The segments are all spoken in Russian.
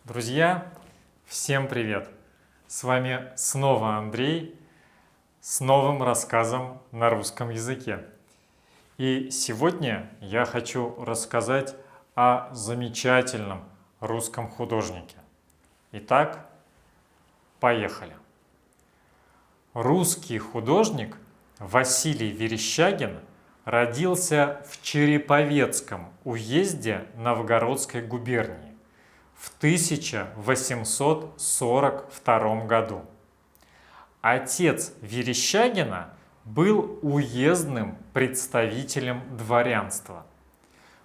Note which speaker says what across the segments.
Speaker 1: Друзья, всем привет! С вами снова Андрей с новым рассказом на русском языке. И сегодня я хочу рассказать о замечательном русском художнике. Итак, поехали! Русский художник Василий Верещагин родился в Череповецком уезде Новгородской губернии в 1842 году. Отец Верещагина был уездным представителем дворянства.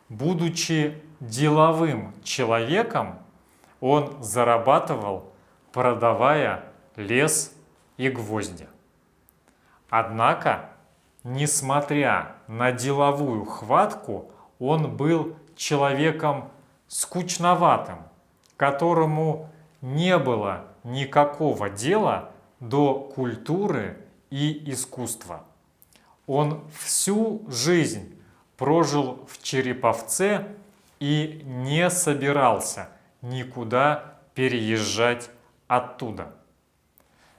Speaker 1: Будучи деловым человеком, он зарабатывал, продавая лес и гвозди. Однако, несмотря на деловую хватку, он был человеком скучноватым, которому не было никакого дела до культуры и искусства. Он всю жизнь прожил в Череповце и не собирался никуда переезжать оттуда.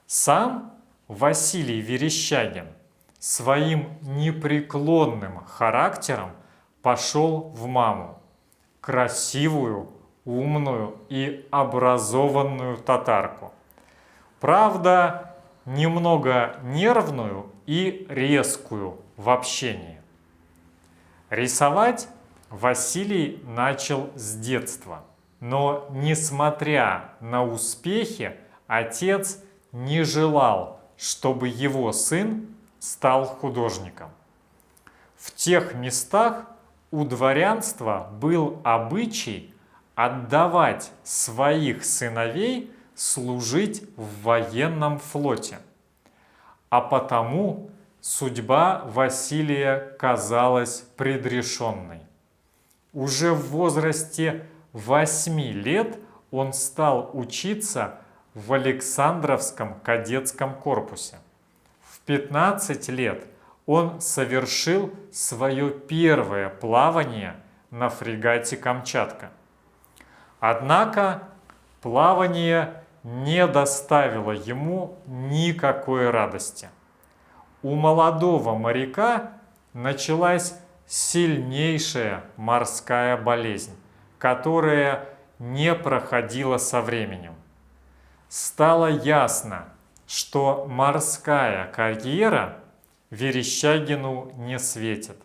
Speaker 1: Сам Василий Верещагин своим непреклонным характером пошел в маму, красивую, умную и образованную татарку. Правда, немного нервную и резкую в общении. Рисовать Василий начал с детства, но, несмотря на успехи, отец не желал, чтобы его сын стал художником. В тех местах у дворянства был обычай отдавать своих сыновей служить в военном флоте. А потому судьба Василия казалась предрешенной. Уже в возрасте 8 лет он стал учиться в Александровском кадетском корпусе. В 15 лет он совершил свое первое плавание на фрегате «Камчатка». Однако плавание не доставило ему никакой радости. У молодого моряка началась сильнейшая морская болезнь, которая не проходила со временем. Стало ясно, что морская карьера Верещагину не светит.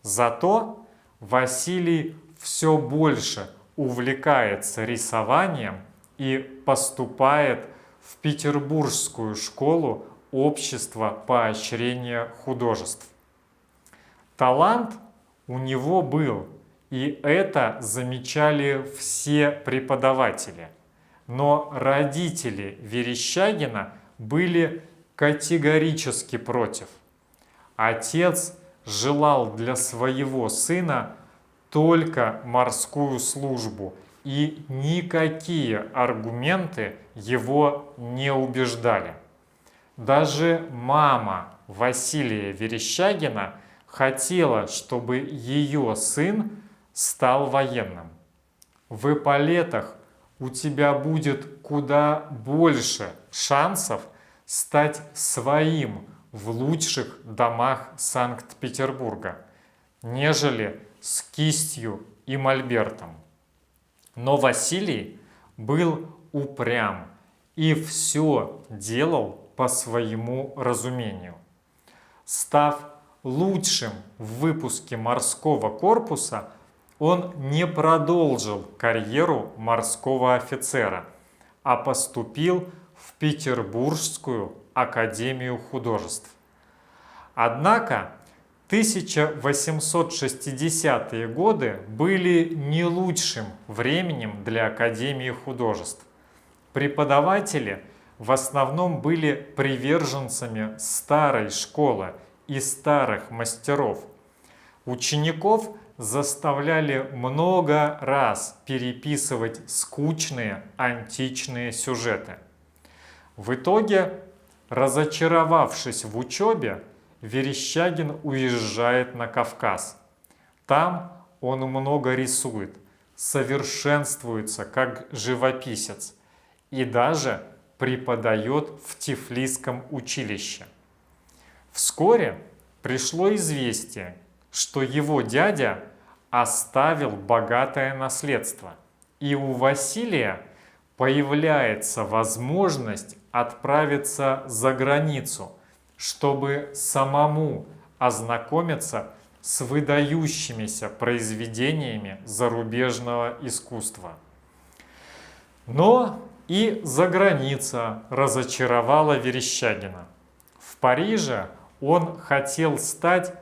Speaker 1: Зато Василий все больше увлекается рисованием и поступает в Петербургскую школу общества поощрения художеств. Талант у него был, и это замечали все преподаватели. Но родители Верещагина были категорически против. Отец желал для своего сына только морскую службу, и никакие аргументы его не убеждали. Даже мама Василия Верещагина хотела, чтобы ее сын стал военным. В эполетах у тебя будет куда больше шансов стать своим в лучших домах Санкт-Петербурга, нежели с кистью и мольбертом. Но Василий был упрям и все делал по своему разумению. Став лучшим в выпуске морского корпуса, он не продолжил карьеру морского офицера, а поступил в Петербургскую академию художеств. Однако 1860-е годы были не лучшим временем для Академии художеств. Преподаватели в основном были приверженцами старой школы и старых мастеров. Учеников заставляли много раз переписывать скучные античные сюжеты. В итоге, разочаровавшись в учебе, Верещагин уезжает на Кавказ. Там он много рисует, совершенствуется как живописец и даже преподает в Тифлисском училище. Вскоре пришло известие, что его дядя оставил богатое наследство, и у Василия появляется возможность отправиться за границу, чтобы самому ознакомиться с выдающимися произведениями зарубежного искусства. Но и заграница разочаровала Верещагина. В Париже он хотел стать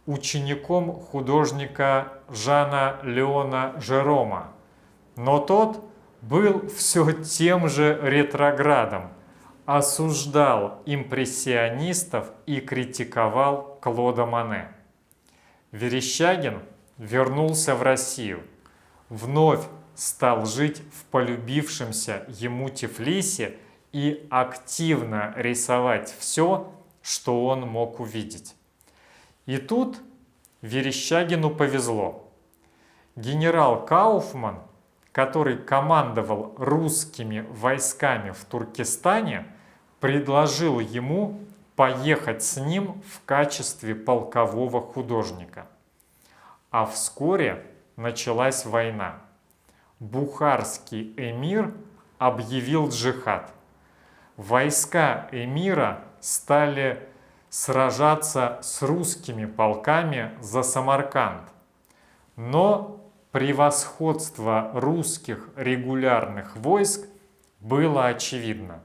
Speaker 1: учеником художника Жана Леона Жерома, но тот был все тем же ретроградом, осуждал импрессионистов и критиковал Клода Моне. Верещагин вернулся в Россию, вновь стал жить в полюбившемся ему Тифлисе и активно рисовать все, что он мог увидеть. И тут Верещагину повезло. Генерал Кауфман, который командовал русскими войсками в Туркестане, предложил ему поехать с ним в качестве полкового художника. А вскоре началась война. Бухарский эмир объявил джихад. Войска эмира стали сражаться с русскими полками за Самарканд. Но превосходство русских регулярных войск было очевидно.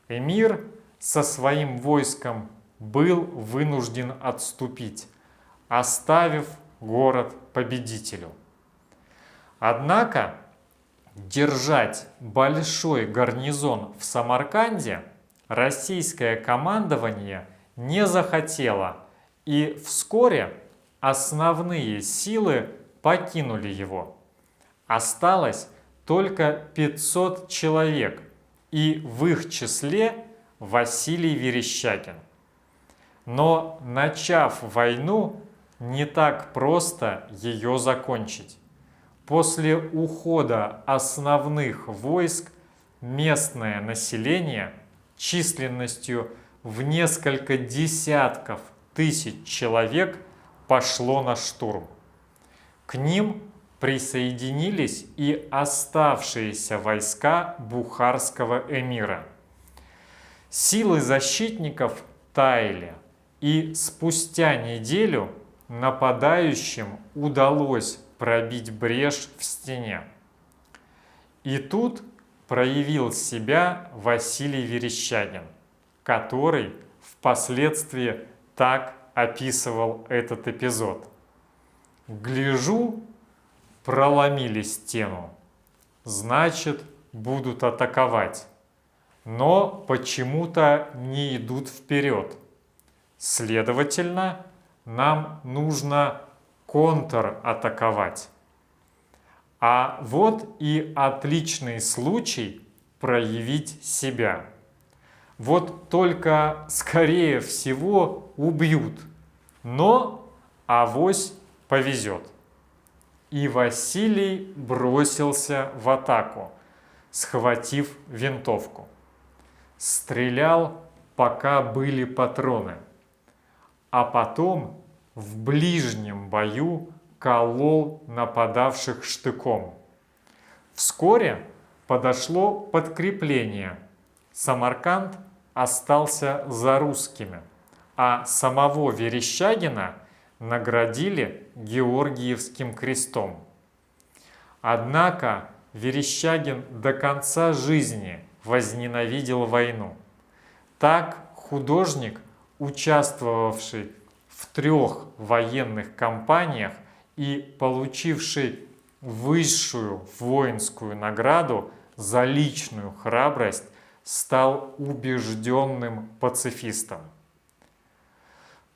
Speaker 1: Эмир со своим войском был вынужден отступить, оставив город победителю. Однако держать большой гарнизон в Самарканде российское командование не захотело, и вскоре основные силы покинули его. Осталось только 500 человек, и в их числе Василий Верещагин. Но, начав войну, не так просто ее закончить. После ухода основных войск местное население численностью в несколько десятков тысяч человек пошло на штурм. К ним присоединились и оставшиеся войска бухарского эмира. Силы защитников таяли, и спустя неделю нападающим удалось пробить брешь в стене. И тут проявил себя Василий Верещагин, который впоследствии так описывал этот эпизод. «Гляжу, проломили стену, значит, будут атаковать, но почему-то не идут вперед. Следовательно, нам нужно контратаковать. А вот и отличный случай проявить себя. Вот только, скорее всего, убьют, но авось повезет». И Василий бросился в атаку, схватив винтовку. Стрелял, пока были патроны, а потом в ближнем бою колол нападавших штыком. Вскоре подошло подкрепление. Самарканд остался за русскими, а самого Верещагина наградили Георгиевским крестом. Однако Верещагин до конца жизни возненавидел войну. Так художник, участвовавший в 3 военных кампаниях и получивший высшую воинскую награду за личную храбрость, стал убежденным пацифистом.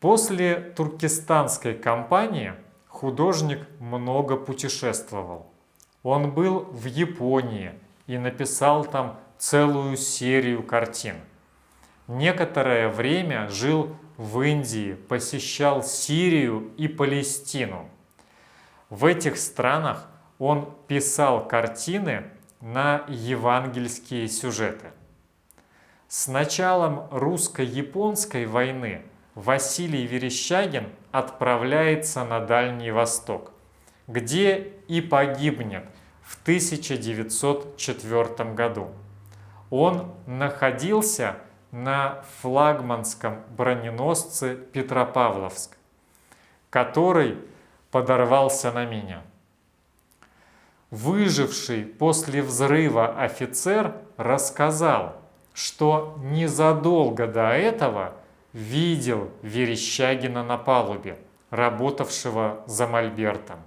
Speaker 1: После туркестанской кампании художник много путешествовал. Он был в Японии и написал там целую серию картин. Некоторое время жил в Индии, посещал Сирию и Палестину. В этих странах он писал картины на евангельские сюжеты. С началом русско-японской войны Василий Верещагин отправляется на Дальний Восток, где и погибнет в 1904 году. Он находился на флагманском броненосце Петропавловск, который подорвался на мине. Выживший после взрыва офицер рассказал, что незадолго до этого видел Верещагина на палубе, работавшего за мольбертом.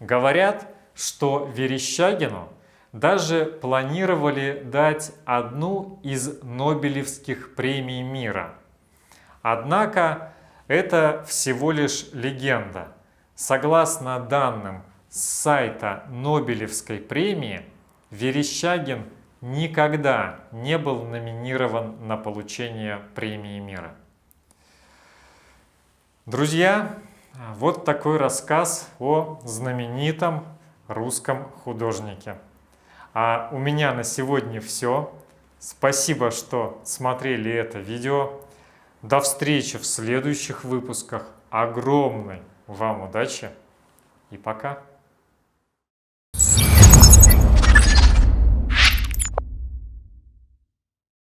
Speaker 1: Говорят, что Верещагину даже планировали дать одну из Нобелевских премий мира. Однако это всего лишь легенда. Согласно данным с сайта Нобелевской премии, Верещагин никогда не был номинирован на получение премии мира. Друзья, вот такой рассказ о знаменитом русском художнике. А у меня на сегодня все. Спасибо, что смотрели это видео. До встречи в следующих выпусках. Огромной вам удачи и пока!